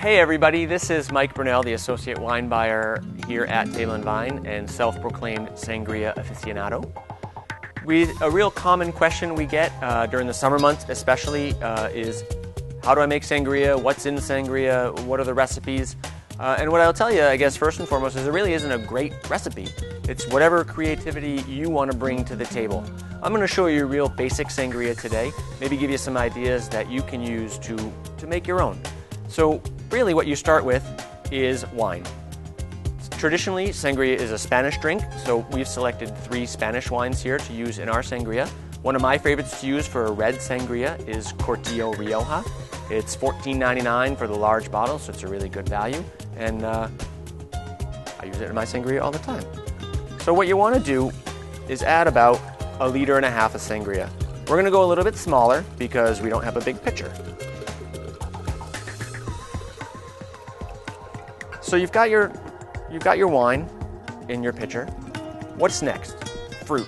Hey everybody, this is Mike Brunelle, the Associate Wine Buyer here at Table & Vine and self-proclaimed Sangria aficionado. A real common question we get during the summer months especially is, how do I make sangria? What's in sangria? What are the recipes? And what I'll tell you, I guess, first and foremost, is there really isn't a great recipe. It's whatever creativity you want to bring to the table. I'm going to show you a real basic sangria today, maybe give you some ideas that you can use to make your own. So really what you start with is wine. Traditionally, sangria is a Spanish drink, so we've selected 3 Spanish wines here to use in our sangria. One of my favorites to use for a red sangria is Cortillo Rioja. It's $14.99 for the large bottle, so it's a really good value, and I use it in my sangria all the time. So what you want to do is add about 1.5 liters of sangria. We're going to go a little bit smaller because we don't have a big pitcher. So you've got your wine in your pitcher. What's next? Fruit.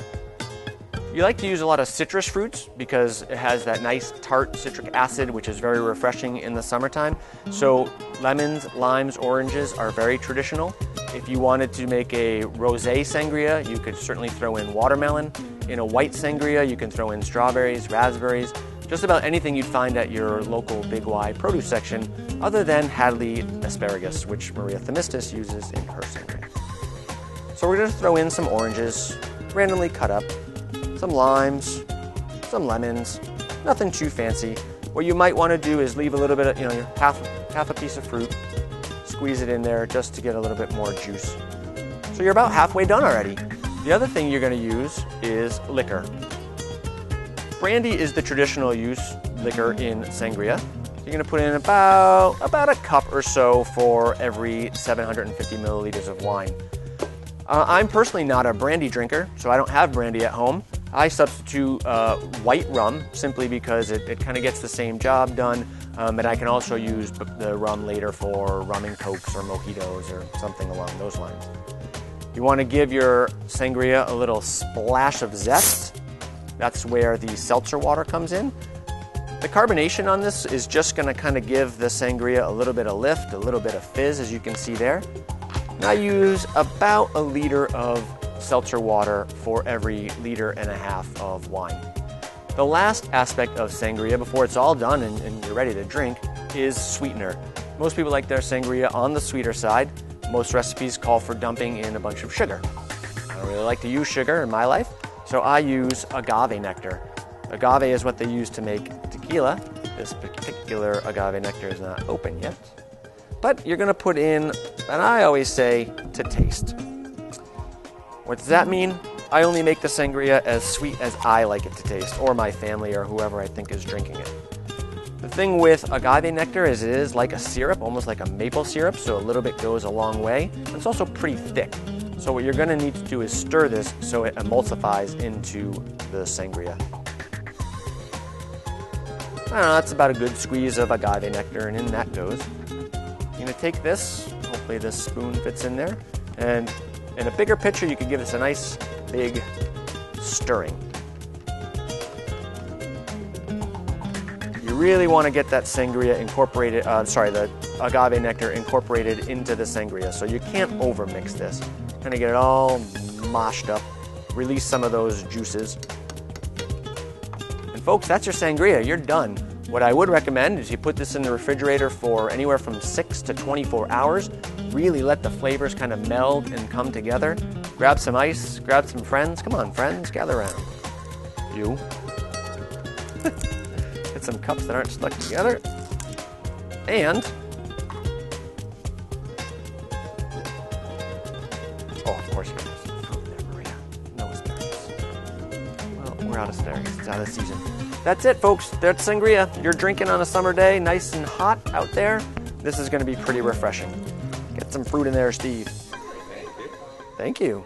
You like to use a lot of citrus fruits because it has that nice tart citric acid, which is very refreshing in the summertime. So lemons, limes, oranges are very traditional. If you wanted to make a rosé sangria, you could certainly throw in watermelon. In a white sangria, you can throw in strawberries, raspberries, just about anything you'd find at your local Big Y produce section, other than Hadley asparagus, which Maria Themistis uses in her sangria. So we're going to throw in some oranges, randomly cut up, some limes, some lemons, nothing too fancy. What you might want to do is leave a little bit of, your half a piece of fruit, squeeze it in there just to get a little bit more juice. So you're about halfway done already. The other thing you're going to use is liquor. Brandy is the traditional use liquor in sangria. You're going to put in about a cup or so for every 750 milliliters of wine. I'm personally not a brandy drinker, so I don't have brandy at home. I substitute white rum simply because it kind of gets the same job done, and I can also use the rum later for rum and cokes or mojitos or something along those lines. You want to give your sangria a little splash of zest. That's where the seltzer water comes in. The carbonation on this is just going to kind of give the sangria a little bit of lift, a little bit of fizz, as you can see there. And I use about 1 liter of seltzer water for every 1.5 liters of wine. The last aspect of sangria, before it's all done and you're ready to drink, is sweetener. Most people like their sangria on the sweeter side. Most recipes call for dumping in a bunch of sugar. I don't really like to use sugar in my life, so I use agave nectar. Agave is what they use to make tequila. This particular agave nectar is not open yet. But you're going to put in, and I always say, to taste. What does that mean? I only make the sangria as sweet as I like it to taste, or my family, or whoever I think is drinking it. The thing with agave nectar is it is like a syrup, almost like a maple syrup, so a little bit goes a long way. It's also pretty thick. So what you're going to need to do is stir this so it emulsifies into the sangria. I don't know, that's about a good squeeze of agave nectar, and in that goes. You're going to take this, hopefully this spoon fits in there, and in a bigger pitcher you can give this a nice big stirring. You really want to get that sangria incorporated, the agave nectar incorporated into the sangria, so you can't overmix this. Kind of get it all moshed up, release some of those juices. And folks, that's your sangria, you're done. What I would recommend is you put this in the refrigerator for anywhere from 6 to 24 hours. Really let the flavors kind of meld and come together. Grab some ice, grab some friends. Come on, friends, gather around. You. Get some cups that aren't stuck together. And of course, you're going to some fruit there, Maria. No asparagus. Well, we're out of asparagus. It's out of season. That's it, folks. That's sangria. You're drinking on a summer day, nice and hot out there. This is going to be pretty refreshing. Get some fruit in there, Steve. Thank you.